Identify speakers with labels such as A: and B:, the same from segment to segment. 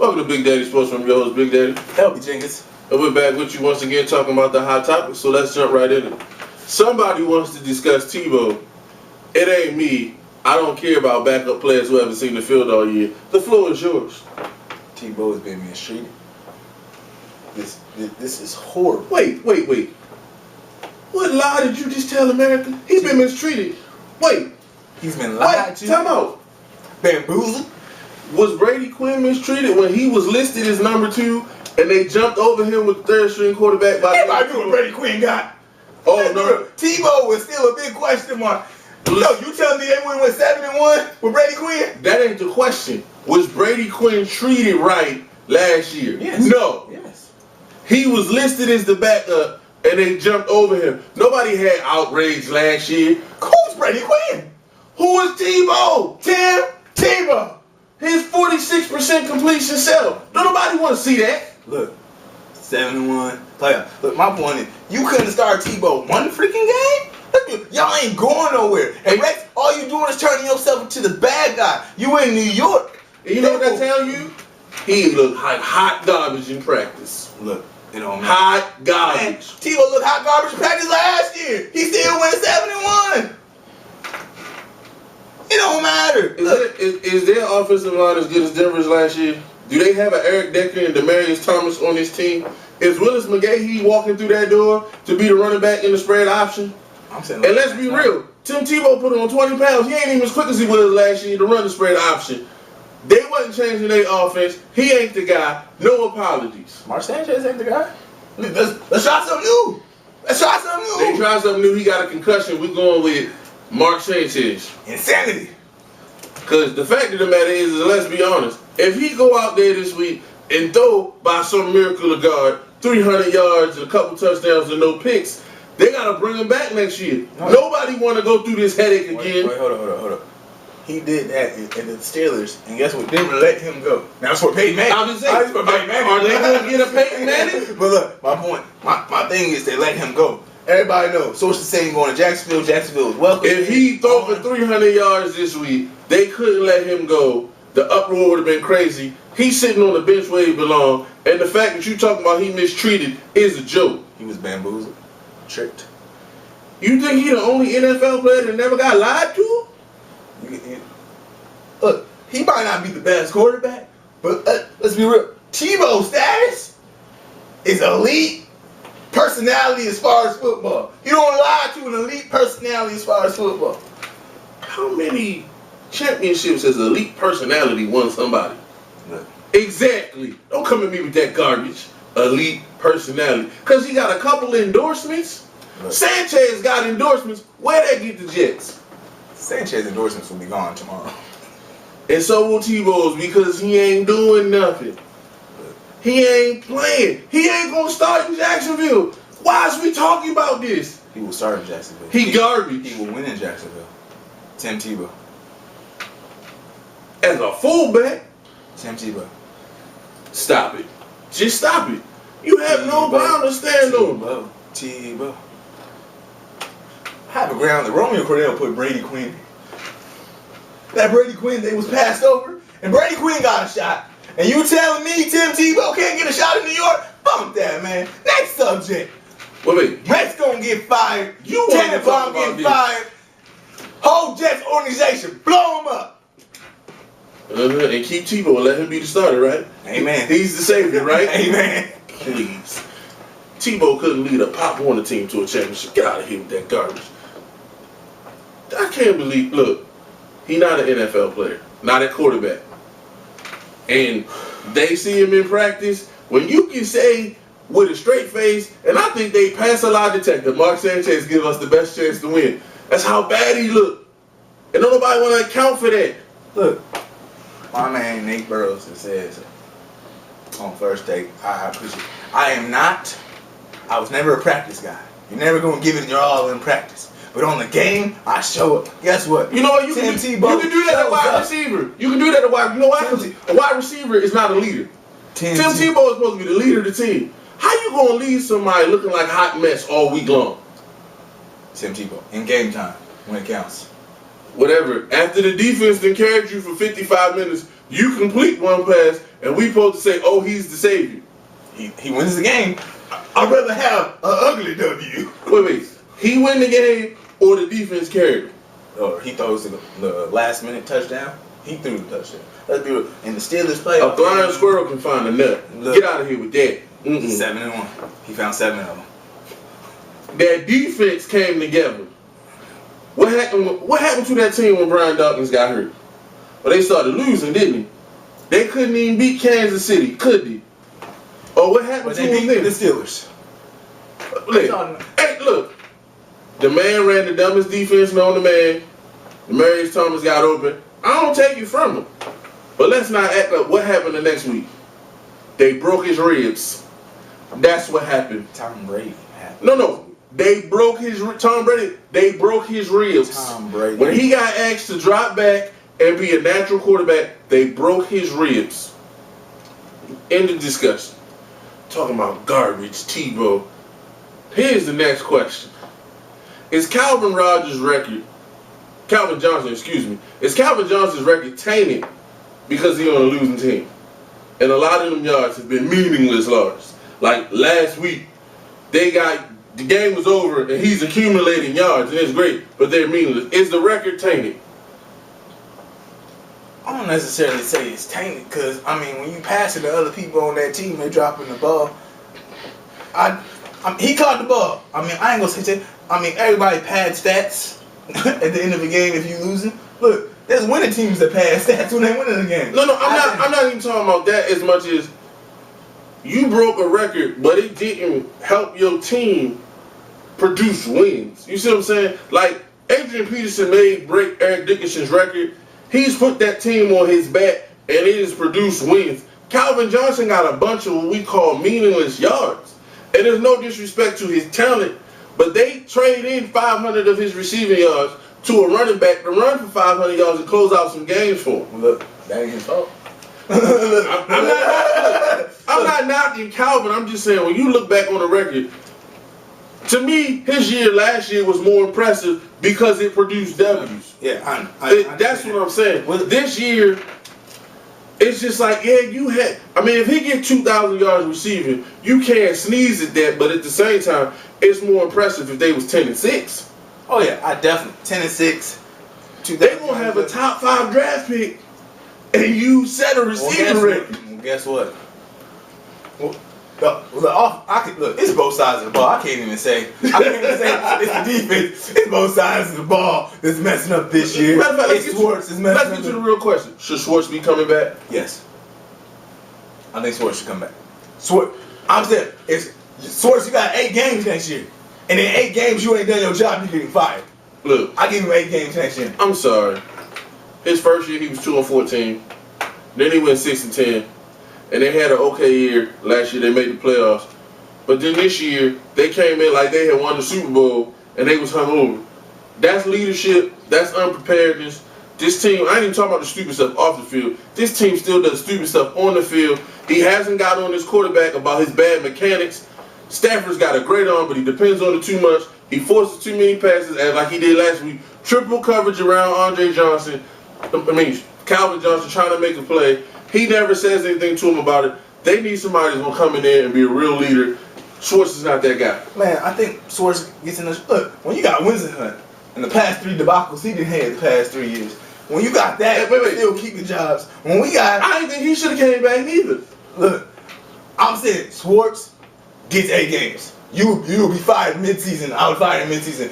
A: Welcome to BigDaddie Sports. I'm your host, BigDaddie.
B: Help me, Jenkins.
A: And we're back with you once again talking about the hot topics, so let's jump right in it. Somebody wants to discuss Tebow. It ain't me. I don't care about backup players who haven't seen the field all year. The floor is yours.
B: Tebow has been mistreated. This is horrible.
A: Wait. What lie did you just tell America? He's been mistreated. Wait.
B: He's been lied to.
A: Time out.
B: Bamboozled.
A: Was Brady Quinn mistreated when he was listed as number 2 and they jumped over him with third string quarterback by
B: Everybody knew what Brady Quinn got.
A: Oh no.
B: Tebow was still a big question mark. No, you telling me they went 7-1 with Brady Quinn?
A: That ain't the question. Was Brady Quinn treated right last year?
B: Yes.
A: No.
B: Yes.
A: He was listed as the backup and they jumped over him. Nobody had outrage last year.
B: Who's Brady Quinn?
A: Who is Tebow?
B: Tim Tebow.
A: His 46% completion self. Don't nobody want to see that.
B: Look, 7-1 playoff. Look, my point is, you couldn't start Tebow one freaking game? Look, y'all ain't going nowhere. And Rex, all you doing is turning yourself into the bad guy. You in New York.
A: And you know what I tell you? He looked like hot garbage in practice.
B: Look, it don't matter.
A: Hot garbage.
B: Man, Tebow looked hot garbage in practice last year. He still went 7-1. It don't matter.
A: Is their offensive line as good as Denver's last year? Do they have an Eric Decker and Demarius Thomas on his team? Is Willis McGahee walking through that door to be the running back in the spread option? And let's be real. Tim Tebow put on 20 pounds. He ain't even as quick as he was last year to run the spread option. They wasn't changing their offense. He ain't the guy. No apologies.
B: Mark Sanchez ain't the guy. Let's try something new. Let's try something new.
A: They tried something new. He got a concussion. We're going with Mark Sanchez.
B: Insanity.
A: Because the fact of the matter is, let's be honest, if he go out there this week and throw by some miracle of God 300 yards and a couple touchdowns and no picks, they got to bring him back next year. Nobody want to go through this headache again.
B: Wait, hold up. He did that in the Steelers, and guess what? Denver let him go. Now that's for Peyton Manning.
A: I was saying, are they going to get a Peyton Manning?
B: But look, my point, my thing is they let him go. Everybody knows. Sources saying going to Jacksonville. Jacksonville is welcome.
A: If he throw for 300 yards this week, they couldn't let him go. The uproar would have been crazy. He's sitting on the bench where he belongs, and the fact that you talking about he mistreated is a joke.
B: He was bamboozled, tricked.
A: You think he the only NFL player that never got lied to?
B: Look, he might not be the best quarterback, but let's be real. Tebow's status is elite personality as far as football. You don't lie to an elite personality as far as football.
A: How many championships has elite personality won somebody?
B: Look.
A: Exactly. Don't come at me with that garbage. Elite personality. Because he got a couple endorsements.
B: Look.
A: Sanchez got endorsements. Where'd they get the Jets?
B: Sanchez endorsements will be gone tomorrow.
A: And so will Tebow's because he ain't doing nothing. He ain't playing. He ain't going to start in Jacksonville. Why is we talking about this?
B: He will start in Jacksonville.
A: He garbage.
B: He will win in Jacksonville. Tim Tebow.
A: As a fullback?
B: Tim Tebow.
A: Stop it. Just stop it. You have no ground to stand on.
B: Tebow. Have a ground that Romeo Cordell put Brady Quinn. That Brady Quinn, they was passed over, and Brady Quinn got a shot. And you telling me Tim Tebow can't get a shot in New York? Bump that, man. Next subject.
A: Wait.
B: Jets gonna get fired.
A: You want to talk about
B: get fired. Whole Jets organization, blow him up.
A: And keep Tebow and let him be the starter, right?
B: Amen.
A: He's the savior, right?
B: Amen.
A: Please. Tebow couldn't lead a Pop Warner team to a championship. Get out of here with that garbage. I can't believe, look, he's not an NFL player, not a quarterback. And they see him in practice. When you can say with a straight face, and I think they pass a lie detector, Mark Sanchez give us the best chance to win. That's how bad he looked. And don't nobody want to account for that.
B: Look, my man Nate Burrows says on first take, I appreciate it. I was never a practice guy. You're never going to give it your all in practice. But on the game, I show up. Guess what?
A: You know what? You can do that at wide receiver. You can do that at wide. You know why? Because a wide receiver is not a leader. Tim Tebow is supposed to be the leader of the team. How you gonna leave somebody looking like a hot mess all week long?
B: Tim Tebow in game time when it counts.
A: whatever. After the defense then carried you for 55 minutes, you complete one pass, and we supposed to say, oh, he's the savior.
B: He wins the game. I'd rather have an ugly W.
A: Wait. He win the game or the defense carried him?
B: Or he throws the last minute touchdown. He threw the touchdown. Let's be real. And the Steelers play.
A: A blind squirrel can find a nut.
B: Look,
A: get out of here with that.
B: 7-1. He found 7 of them.
A: That defense came together. What happened to that team when Brian Dawkins got hurt? Well, they started losing, didn't they? They couldn't even beat Kansas City, could they? Or what happened to them then?
B: The Steelers.
A: Hey, look. The man ran the dumbest defense known to man. Demarius Thomas got open. I don't take it from him. But let's not act like what happened the next week. They broke his ribs. That's what happened.
B: Tom Brady happened.
A: No. They broke his ribs.
B: Tom Brady.
A: When he got asked to drop back and be a natural quarterback, they broke his ribs. End of discussion. Talking about garbage, Tebow. Here's the next question. Is Calvin Johnson's record tainted because he's on a losing team? And a lot of them yards have been meaningless yards. Like last week, the game was over and he's accumulating yards and it's great, but they're meaningless. Is the record tainted?
B: I don't necessarily say it's tainted because, when you pass it to other people on that team, they're dropping the ball. He caught the ball. I ain't gonna say that. Everybody pad stats at the end of the game if you losing. Look, there's winning teams that pad stats when they winning the game.
A: No, I'm not even talking about that as much as you broke a record, but it didn't help your team produce wins. You see what I'm saying? Like, Adrian Peterson made break Eric Dickerson's record. He's put that team on his back, and it has produced wins. Calvin Johnson got a bunch of what we call meaningless yards. And there's no disrespect to his talent, but they trade in 500 of his receiving yards to a running back to run for 500 yards and close out some games for him.
B: Look, that ain't his fault.
A: I'm not knocking Calvin. I'm just saying, when you look back on the record, to me, his year last year was more impressive because it produced W's.
B: Yeah,
A: that's what I'm saying. This year, it's just like, if he get 2,000 yards receiving, you can't sneeze at that, but at the same time, it's more impressive if they was 10-6.
B: Oh yeah, I definitely 10-6.
A: They gonna have a top 5 draft pick, and you set a receiving record.
B: Guess what? Look, it's both sides of the ball. I can't even say it's the defense. It's both sides of the ball that's messing up this year.
A: Matter of fact, let's get to the real question. Should Schwartz be coming back?
B: Yes. I think Schwartz should come back. I'm saying, Schwartz, you got 8 games next year. And in 8 games, you ain't done your job, you're getting fired.
A: Look.
B: I give him 8 games next year.
A: I'm sorry. His first year, he was 2-14. Then he went 6-10. And they had an okay year. Last year, they made the playoffs. But then this year, they came in like they had won the Super Bowl, and they was hungover. That's leadership. That's unpreparedness. This team, I ain't even talking about the stupid stuff off the field. This team still does stupid stuff on the field. He hasn't got on his quarterback about his bad mechanics. Stafford's got a great arm, but he depends on it too much. He forces too many passes, like he did last week. Triple coverage around Andre Johnson. Calvin Johnson trying to make a play. He never says anything to him about it. They need somebody that's going to come in there and be a real leader. Schwartz is not that guy.
B: Man, I think Schwartz gets in the... Look, when you got Winston Hunt in the past 3 debacles he didn't have the past 3 years, when you got that, still keeping jobs. When we got...
A: I didn't think he should have came back either.
B: Look, I'm saying Schwartz gets 8 games. You will be fired mid-season. I would fire him mid-season.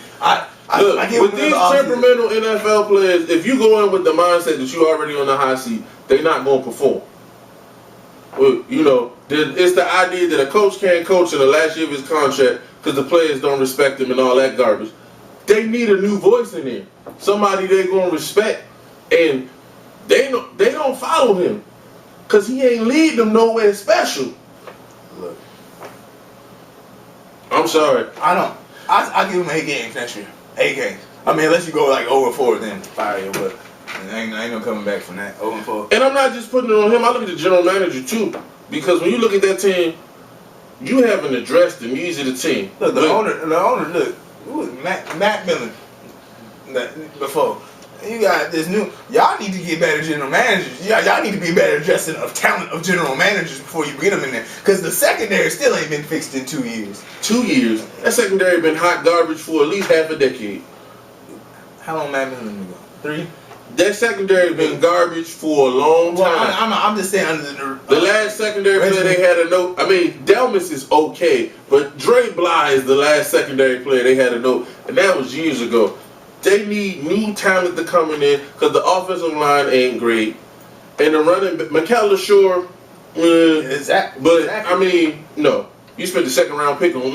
A: With these temperamental NFL players, if you go in with the mindset that you're already on the high seat, they're not going to perform. Well, it's the idea that a coach can't coach in the last year of his contract because the players don't respect him and all that garbage. They need a new voice in there. Somebody they're going to respect. And they don't follow him because he ain't lead them nowhere special.
B: Look.
A: I'm sorry.
B: I give him 8 games next year. 8 games. Unless you go like 0-4, then fire you. But ain't no coming back from that. 0-4.
A: And I'm not just putting it on him. I look at the general manager too, because when you look at that team, you haven't addressed the needs of the team.
B: Look, the owner. Look, who was Matt Millen before? You got this new. Y'all need to get better general managers. Y'all need to be better dressing of talent of general managers before you get them in there. Because the secondary still ain't been fixed in 2 years.
A: 2 years. That secondary been hot garbage for at least half a decade.
B: How long Matt Millen been gone? 3?
A: That secondary been garbage for a long time.
B: Well, I'm just saying under
A: the last secondary player they had a note. I mean, Delmas is okay, but Dre Bly is the last secondary player they had a note, and that was years ago. They need new talent to come in because the offensive line ain't great, and the running Mikel LaSure.
B: Exactly.
A: But I mean, no. You spent the second round pick on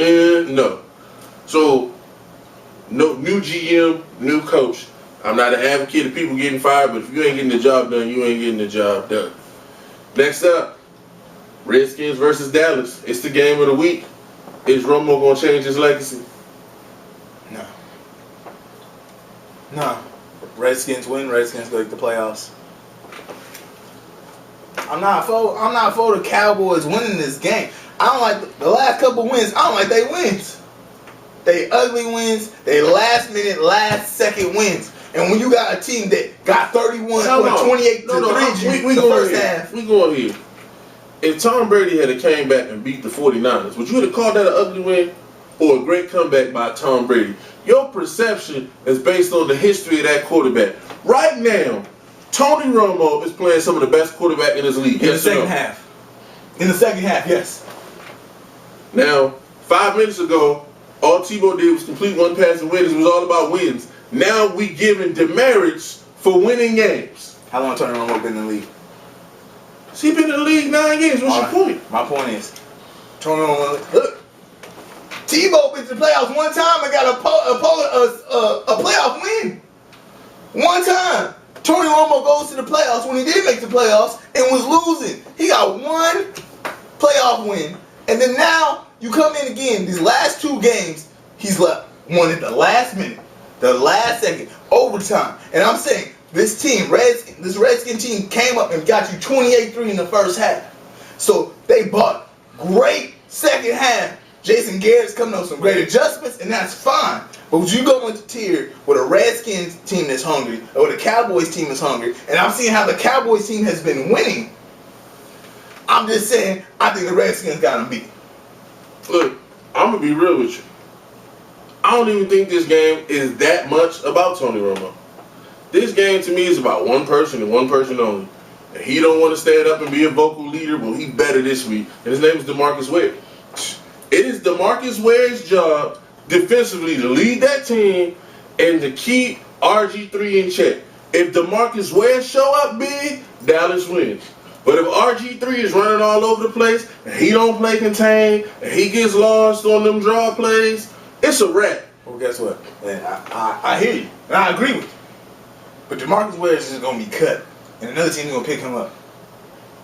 A: no. So, no new GM, new coach. I'm not an advocate of people getting fired, but if you ain't getting the job done, you ain't getting the job done. Next up, Redskins versus Dallas. It's the game of the week. Is Romo gonna change his legacy?
B: No. Redskins win. Redskins go to the playoffs. I'm not for the Cowboys winning this game. I don't like the last couple wins. I don't like they wins. They ugly wins. They last minute, last second wins. And when you got a team that got 31 or 28 to 3 in the first half.
A: We going here. If Tom Brady had came back and beat the 49ers, would you have called that an ugly win or a great comeback by Tom Brady? Your perception is based on the history of that quarterback. Right now, Tony Romo is playing some of the best quarterback in his league.
B: In the second half. In the second half, yes.
A: Now, 5 minutes ago, all Tebow did was complete one pass and win. It was all about wins. Now we giving demerits for winning games.
B: How long Tony Romo been in the league?
A: He been in the league 9 games. What's your point?
B: My point is, Tony Romo, look, Tebow been to the playoffs one time and got a playoff win. One time. Tony Romo goes to the playoffs when he did make the playoffs and was losing. He got one playoff win. And then now you come in again. These last 2 games, he's left. Won at the last minute, the last second, overtime. And I'm saying this team, this Redskin team came up and got you 28-3 in the first half. So they bought great second half. Jason Garrett's coming up with some great adjustments, and that's fine. But would you go into tier with a Redskins team that's hungry, or the Cowboys team that's hungry, and I'm seeing how the Cowboys team has been winning, I'm just saying, I think the Redskins got them beat.
A: Look, I'm going to be real with you. I don't even think this game is that much about Tony Romo. This game to me is about one person and one person only. And he don't want to stand up and be a vocal leader, but he better this week. And his name is DeMarcus Ware. It is DeMarcus Ware's job defensively to lead that team and to keep RG3 in check. If DeMarcus Ware show up big, Dallas wins. But if RG3 is running all over the place and he don't play contain and he gets lost on them draw plays, it's a wrap.
B: Well, guess what? I hear you. And I agree with you. But DeMarcus Ware is just going to be cut. And another team is going to pick him up.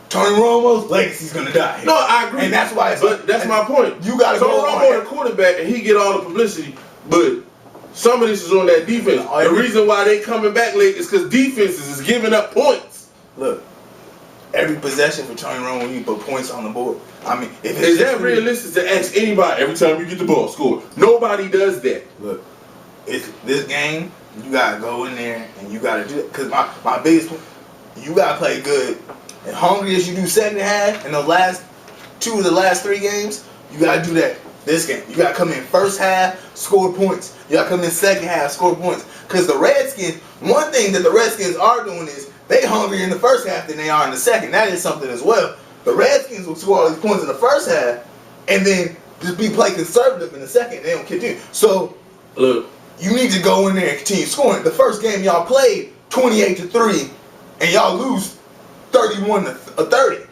B: Tony Romo's legacy's going to die.
A: No, I agree.
B: And that's why
A: that's my point.
B: You got to
A: Tony
B: go
A: Romo the quarterback and he get all the publicity, but some of this is on that defense. The reason why they coming back late is because defenses is giving up points.
B: Look, every possession for Tony Romo, you put points on the board. I mean, if it's
A: is that realistic to ask anybody every time you get the ball score? Nobody does that.
B: Look, it's this game. You gotta go in there and you gotta do it. Cause my biggest point, you gotta play good. And hungry as you do second half in the last 2 of the last 3 games, you gotta do that this game. You gotta come in first half, score points. You gotta come in second half, score points. Cause the Redskins, one thing that the Redskins are doing is they hungrier in the first half than they are in the second. That is something as well. The Redskins will score all these points in the first half and then just play conservative in the second. They don't continue. So
A: look,
B: you need to go in there and continue scoring. The first game y'all played 28-3 and y'all lose 31-30.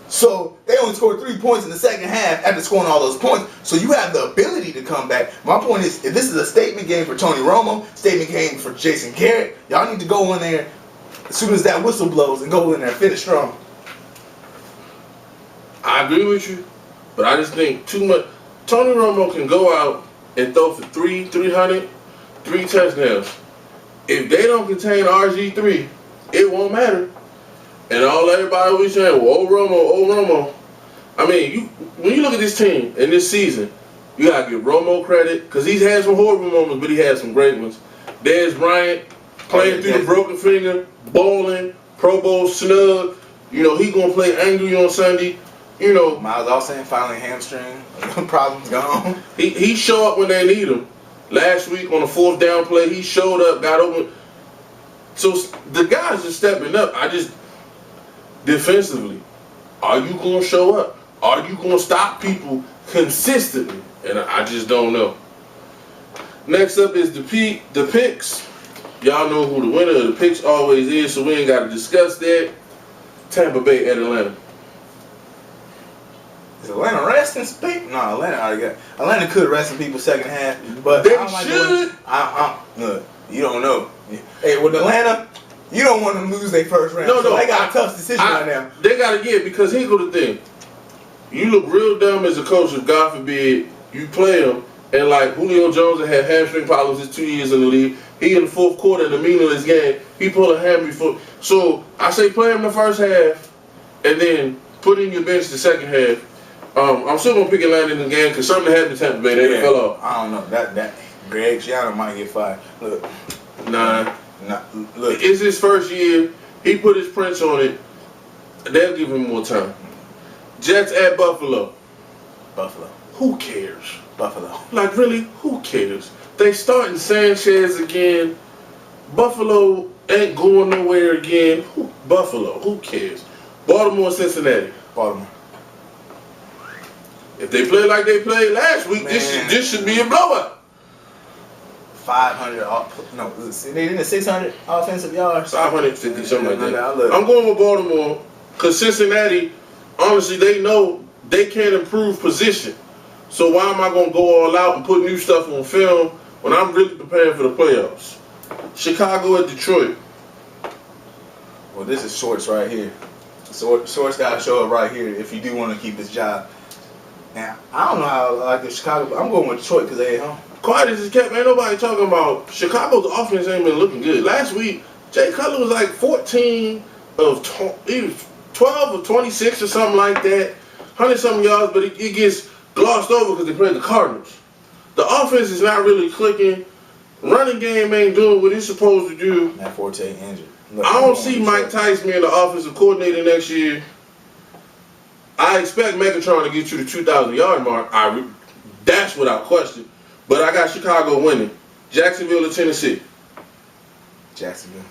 B: So they only scored 3 points in the second half after scoring all those points. So you have the ability to come back. My point is, if this is a statement game for Tony Romo, statement game for Jason Garrett, y'all need to go in there as soon as that whistle blows and go in there and finish strong.
A: I agree with you, but I just think too much. Tony Romo can go out and throw for 300, 3 touchdowns. If they don't contain RG3, it won't matter. And everybody always saying, well, oh Romo. I mean, when you look at this team and this season, you gotta give Romo credit because he's had some horrible moments, but he had some great ones. Dez Bryant playing through the broken finger, bowling, Pro Bowl snug. You know, he gonna play angry on Sunday. You know,
B: Miles Austin finally hamstring problems gone.
A: He show up when they need him. Last week on the 4th down play, he showed up, got open. So the guys are stepping up. Defensively, are you gonna show up? Are you gonna stop people consistently? And I just don't know. Next up is the picks. Y'all know who the winner of the picks always is, so we ain't got to discuss that. Tampa Bay at Atlanta.
B: Is Atlanta resting people? No, Atlanta could rest some people second half, but
A: they
B: I don't like
A: should.
B: Look, you don't know. Hey, with Atlanta, you don't want them to lose their first round.
A: No,
B: they got a tough decision right now.
A: They got to get, because here go the thing. You look real dumb as a coach if, God forbid, you play him, and like Julio Jones that had hamstring problems his 2 years in the league. He in the 4th quarter in the meaningless game, he pulled a hammy foot. So I say play him the first half, and then put in your bench the second half. I'm still gonna pick Atlanta in the game because something happened to Tampa Bay. They fell off.
B: I don't know. That Greg Schiano might get fired. Look.
A: Nah.
B: Look.
A: It's his first year. He put his prints on it. They'll give him more time. Jets at Buffalo.
B: Buffalo.
A: Who cares?
B: Buffalo.
A: Like, really, who cares? They starting Sanchez again. Buffalo ain't going nowhere again. Buffalo, who cares? Baltimore, Cincinnati.
B: Baltimore.
A: If they play like they played last week, this should be a blowout.
B: 500 they did 600 offensive yards.
A: 550, something like that. I'm going with Baltimore because Cincinnati, honestly, they know they can't improve position. So why am I going to go all out and put new stuff on film when I'm really preparing for the playoffs? Chicago at Detroit.
B: Well, this is Shorts right here. Shorts got to show up right here if you do want to keep his job. Now, I don't know how I like the Chicago. I'm going with Detroit because they at home.
A: Quiet as it's kept. Ain't nobody talking about Chicago's offense ain't been looking good. Last week, Jay Cutler was like 12 or 26 or something like that. 100-something yards, but it gets glossed over because they played the Cardinals. The offense is not really clicking. Running game ain't doing what it's supposed to do.
B: Matt Forte injured.
A: Look, I don't see Mike Tice being the offensive coordinator next year. I expect Megatron to get you the 2,000-yard mark. That's without question. But I got Chicago winning. Jacksonville or Tennessee?
B: Jacksonville.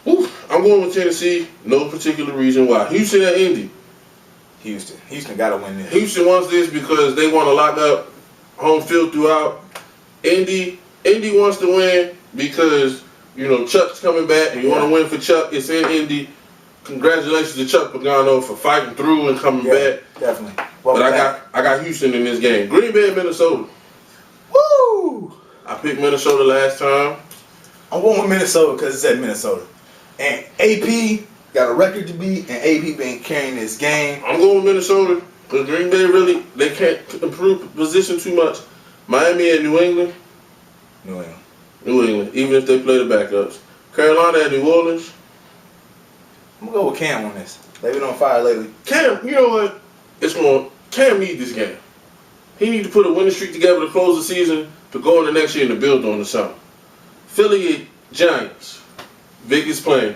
A: I'm going with Tennessee. No particular reason why. Houston or Indy?
B: Houston. Houston got to win this.
A: Houston wants this because they want to lock up home field throughout. Indy wants to win because, you know, Chuck's coming back and you want to win for Chuck. It's in Indy. Congratulations to Chuck Pagano for fighting through and coming back.
B: Definitely.
A: But I got Houston in this game. Green Bay and Minnesota.
B: Woo!
A: I picked Minnesota last time.
B: I'm going with Minnesota because it's at Minnesota. And AP got a record to beat, and AP been carrying this game.
A: I'm going with Minnesota because Green Bay they can't improve position too much. Miami and New England.
B: New England.
A: Even if they play the backups. Carolina and New Orleans.
B: I'm going to go with Cam on this. They've been on fire lately.
A: Cam, you know what? Cam need this game. He need to put a winning streak together to close the season to go into next year and to build on the summer. Philly Giants. Vic is playing.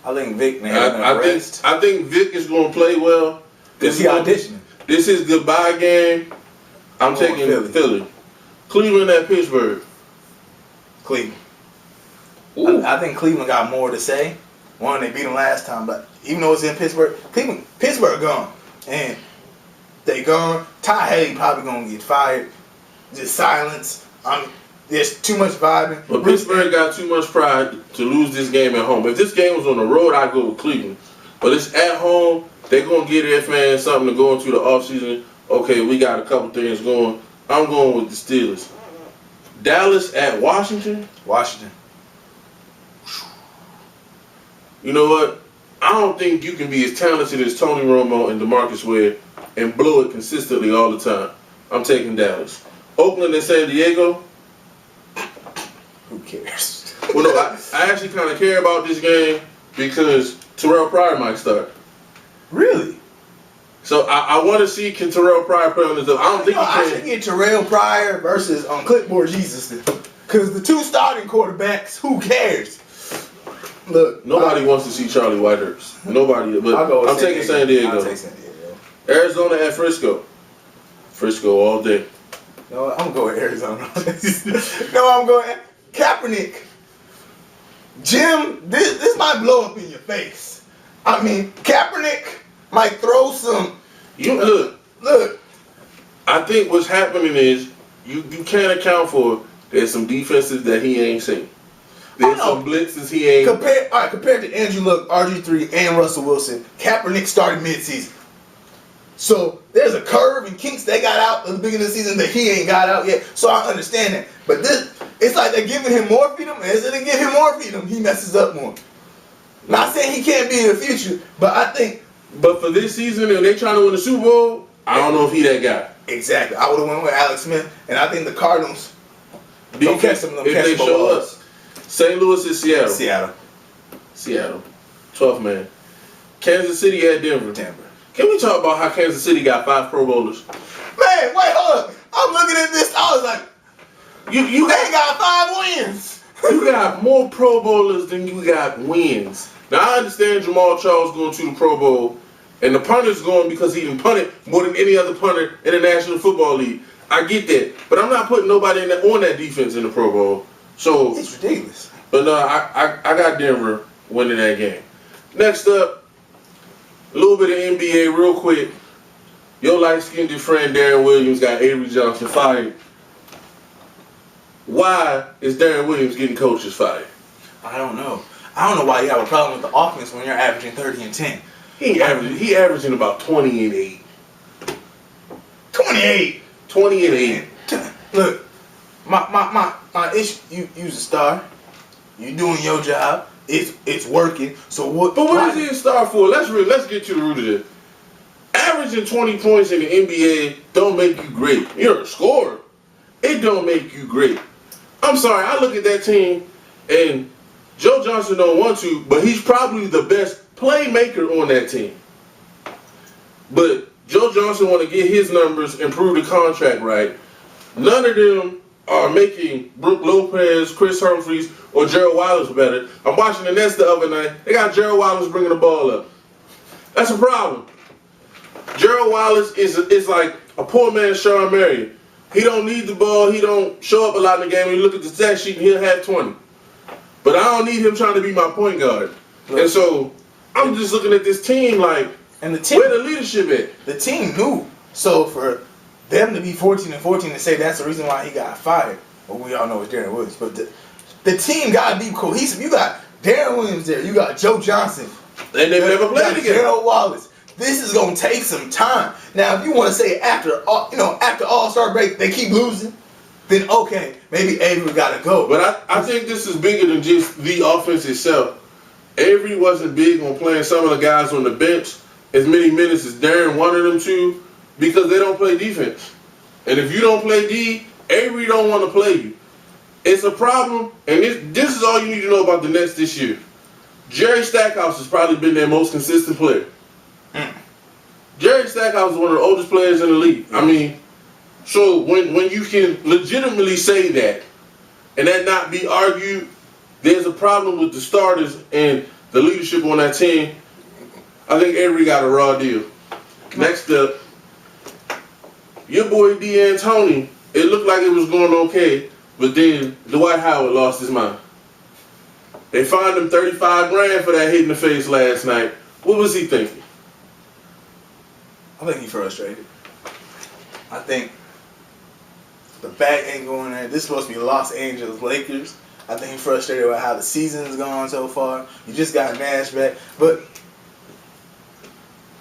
B: I think Vic, man.
A: I think Vic is going to play well.
B: This is auditioning.
A: This is goodbye game. I'm taking Philly. Cleveland at Pittsburgh.
B: Cleveland. I think Cleveland got more to say. One, they beat them last time, but even though it's in Pittsburgh, Pittsburgh gone. And they gone. Ty Haley probably going to get fired. Just silence. There's too much vibing.
A: But Pittsburgh got too much pride to lose this game at home. If this game was on the road, I'd go with Cleveland. But it's at home. They're going to give their fans something to go into the offseason. Okay, we got a couple things going. I'm going with the Steelers. Dallas at Washington.
B: Washington.
A: You know what? I don't think you can be as talented as Tony Romo and DeMarcus Ware and blow it consistently all the time. I'm taking Dallas. Oakland and San Diego.
B: Who cares?
A: Well, no, I actually kind of care about this game because Terrell Pryor might start.
B: Really?
A: So I want to see can Terrell Pryor play on this. I don't think he can.
B: I should get Terrell Pryor versus Clipboard Jesus. Because the 2 starting quarterbacks, who cares? Look,
A: Nobody wants to see Charlie Whitehurst. Nobody. But I'm taking San Diego.
B: I'll take San Diego.
A: Arizona at Frisco. Frisco all day.
B: No, I'm going Arizona. No, I'm going Kaepernick. Jim, this might blow up in your face. I mean, Kaepernick might throw some. Look.
A: I think what's happening is you can't account for there's some defenses that he ain't seen. There's some blitzes he ain't.
B: Compared to Andrew Luck, RG3, and Russell Wilson, Kaepernick started mid-season. So there's a curve and kinks they got out at the beginning of the season that he ain't got out yet. So I understand that. But it's like they're giving him more freedom, and as they give him more freedom, he messes up more. Not saying he can't be in the future, but I think.
A: But for this season, and they trying to win the Super Bowl, I don't know if he that guy.
B: Exactly. I would have went with Alex Smith, and I think the Cardinals don't catch them.
A: If they show us. St. Louis is Seattle. Seattle. 12th man. Kansas City at Denver. Can we talk about how Kansas City got 5 Pro Bowlers?
B: Man, wait, hold up. I'm looking at this. I was like, they got 5 wins.
A: You got more Pro Bowlers than you got wins. Now, I understand Jamal Charles going to the Pro Bowl, and the punter's going because he done punted more than any other punter in the National Football League. I get that. But I'm not putting nobody on that defense in the Pro Bowl. So
B: it's ridiculous.
A: But no, I got Denver winning that game. Next up, a little bit of NBA real quick. Your light-skinned friend Darren Williams got Avery Johnson fired. Why is Darren Williams getting coaches fired?
B: I don't know. I don't know why you have a problem with the offense when you're averaging 30 and 10.
A: He averaging about 20 and 8.
B: 28.
A: 20 and 8.
B: Look, my issue. You's a star. You doing your job. It's working. So what?
A: But what is he a star for? Let's get to the root of this. Averaging 20 points in the NBA don't make you great. You're a scorer. It don't make you great. I'm sorry. I look at that team, and Joe Johnson don't want to, but he's probably the best playmaker on that team. But Joe Johnson want to get his numbers and prove the contract right. None of them are making Brook Lopez, Chris Humphries, or Gerald Wallace better. I'm watching the Nets the other night. They got Gerald Wallace bringing the ball up. That's a problem. Gerald Wallace is like a poor man's Sean Marion. He don't need the ball. He don't show up a lot in the game. When you look at the stat sheet, and he'll have 20. But I don't need him trying to be my point guard. Look, and so I'm just looking at this team like,
B: and the team,
A: where the leadership at?
B: The team knew. So for them to be 14 and 14 and say that's the reason why he got fired, well, we all know it's Darren Williams. But the team got to be cohesive. You got Darren Williams there. You got Joe Johnson.
A: And they've never played together.
B: Gerald Wallace. This is gonna take some time. Now, if you want to say after All-Star break they keep losing, then okay, maybe Avery gotta go.
A: But I think this is bigger than just the offense itself. Avery wasn't big on playing some of the guys on the bench as many minutes as Darren wanted them to because they don't play defense. And if you don't play D, Avery don't want to play you. It's a problem, and this is all you need to know about the Nets this year. Jerry Stackhouse has probably been their most consistent player. Jerry Stackhouse is one of the oldest players in the league. I mean, so when you can legitimately say that and that not be argued, there's a problem with the starters and the leadership on that team. I think Avery got a raw deal. Next up, your boy D'Antoni, it looked like it was going okay, but then Dwight Howard lost his mind. They fined him $35,000 for that hit in the face last night. What was he thinking?
B: I think he's frustrated. I think the back ain't going there. This is supposed to be Los Angeles Lakers. I think he's frustrated about how the season's gone so far. You just got Nash back. But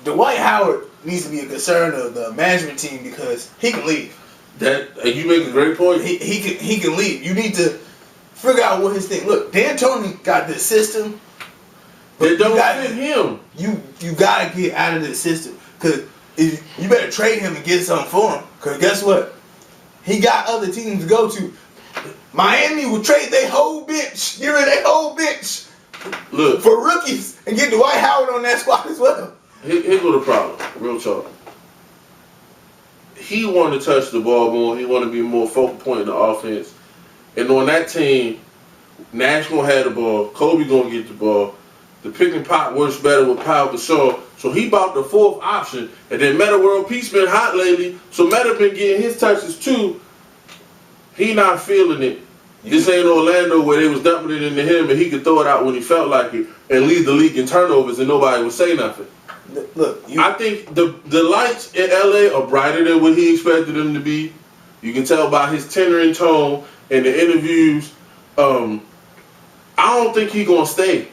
B: Dwight Howard needs to be a concern of the management team because he can leave.
A: You make a great point.
B: He can leave. You need to figure out what his thing. Look, D'Antoni got this system. But
A: it don't fit him.
B: You gotta get out of this system. Cause you better trade him and get something for him. Cause guess what? He got other teams to go to. Miami will trade their whole bench. Get rid of their whole bench.
A: Look,
B: for rookies and get Dwight Howard on that squad as well.
A: Here's what the problem. Real talk. He wanted to touch the ball more. He wanted to be more focal point in the offense. And on that team, Nash gonna have the ball, Kobe gonna get the ball. The pick and pop works better with Pau Gasol. So he bought the fourth option. And then Metta World Peace been hot lately. So Metta been getting his touches too. He not feeling it. This ain't Orlando where they was dumping it into him and he could throw it out when he felt like it and lead the league in turnovers and nobody would say nothing.
B: Look,
A: I think the lights in LA are brighter than what he expected them to be. You can tell by his tenor and tone and the interviews. I don't think he gonna stay.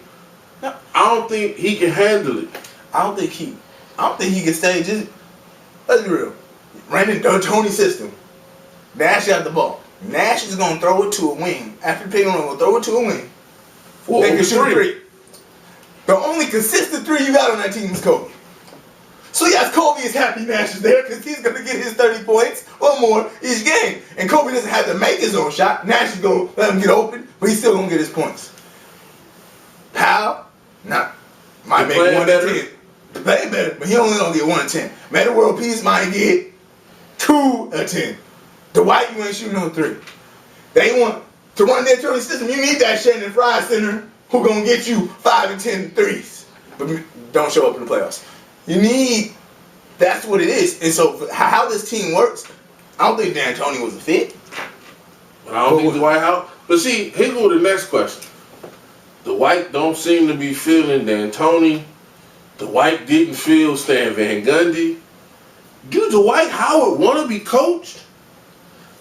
B: No.
A: I don't think he can handle it.
B: I don't think he can stay. Just let's be real. Brandon D'Antoni system. Nash got the ball. Nash is gonna throw it to a wing. After picking on, gonna throw it to a wing. They can shoot a three. The only consistent three you got on that team is Kobe. So yes, Kobe is happy Nash is there because he's gonna get his 30 points or more each game. And Kobe doesn't have to make his own shot. Nash is gonna let him get open, but he's still gonna get his points. Powell, might make 1 to 10. Play better, but he only gonna get 1 to 10. Metta World Peace might get 2 to 10. Dwight, you ain't shooting no 3. They want to run their D'Antoni system. You need that Shannon Fry center who gonna get you 5 and 10 threes, but don't show up in the playoffs. You need. That's what it is. And so how this team works, I don't think D'Antoni was a fit.
A: But I don't think Dwight Howard. But see, here go the next question. Dwight don't seem to be feeling D'Antoni. Dwight didn't feel Stan Van Gundy. Do Dwight Howard want to be coached?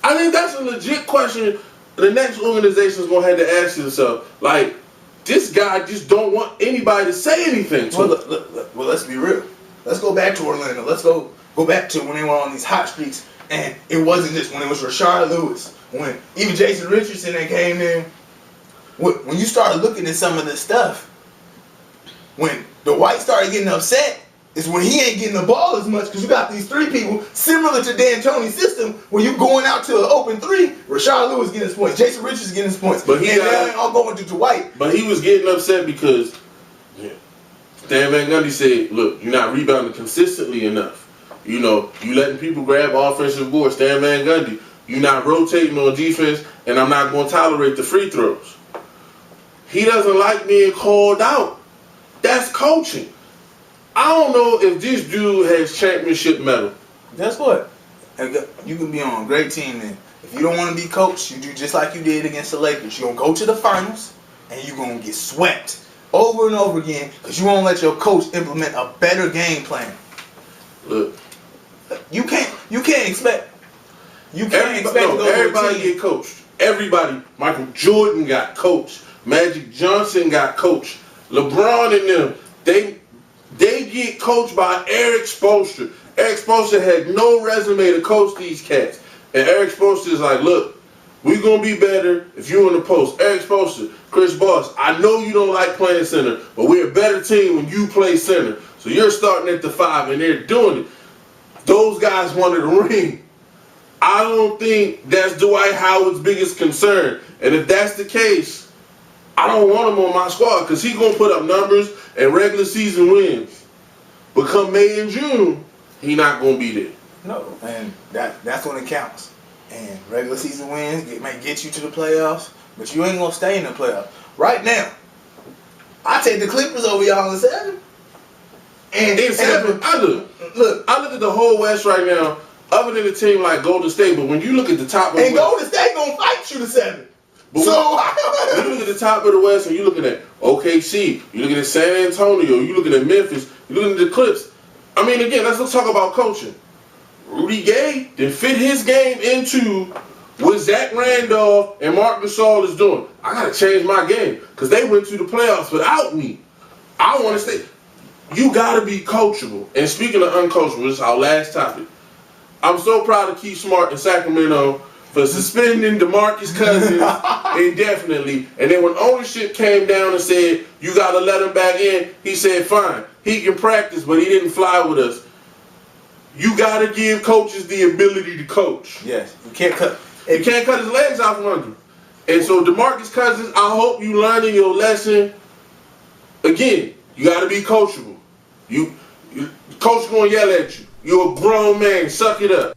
A: I think that's a legit question the next organization is going to have to ask themselves. Like, this guy just don't want anybody to say anything to him.
B: Well, let's be real. Let's go back to Orlando. Let's go back to when they were on these hot streaks. And it wasn't just when it was Rashard Lewis. When even Jason Richardson that came in. When you started looking at some of this stuff, when Dwight started getting upset, is when he ain't getting the ball as much because you got these 3 people similar to D'Antoni's system where you going out to an open 3. Rashard Lewis getting his points, Jason Richards getting his points,
A: but
B: they ain't all going to Dwight.
A: But he was getting upset because Stan Van Gundy said, "Look, you're not rebounding consistently enough. You know, you letting people grab offensive boards. Stan Van Gundy, you're not rotating on defense, and I'm not going to tolerate the free throws." He doesn't like being called out. That's coaching. I don't know if this dude has championship medal.
B: Guess what? You can be on a great team, and if you don't want to be coached, you do just like you did against the Lakers. You're going to go to the finals, and you're going to get swept over and over again because you won't let your coach implement a better game plan.
A: Look,
B: you can't expect. You can't expect to go
A: everybody get coached. Everybody. Michael Jordan got coached. Magic Johnson got coached. LeBron and them, they get coached by Eric Spoelstra. Eric Spoelstra had no resume to coach these cats. And Eric Spoelstra is like, look, we're going to be better if you're in the post. Eric Spoelstra, Chris Bosh, I know you don't like playing center, but we're a better team when you play center. So you're starting at the 5, and they're doing it. Those guys wanted a ring. I don't think that's Dwight Howard's biggest concern. And if that's the case, I don't want him on my squad because he's going to put up numbers and regular season wins. But come May and June, he not going to be there.
B: No, and that's when it counts. And regular season wins may get you to the playoffs, but you ain't going to stay in the playoffs. Right now, I take the Clippers over y'all in 7. And
A: in 7, I look at the whole West right now, other than a team like Golden State, but when you look at the top of the West,
B: Golden State going to fight you to 7.
A: But when you look at the top of the West and you're looking at OKC, you're looking at San Antonio, you're looking at Memphis, you're looking at the Clips. I mean, again, let's talk about coaching. Rudy Gay didn't fit his game into what Zach Randolph and Marc Gasol is doing. I got to change my game because they went to the playoffs without me. I want to stay. You got to be coachable. And speaking of uncoachable, this is our last topic. I'm so proud of Keith Smart in Sacramento for suspending DeMarcus Cousins indefinitely. And then when ownership came down and said, you got to let him back in, he said, fine. He can practice, but he didn't fly with us. You got to give coaches the ability to coach.
B: Yes. You can't cut
A: his legs out from under him. And so DeMarcus Cousins, I hope you learning your lesson. Again, you got to be coachable. Coach going to yell at you. You're a grown man. Suck it up.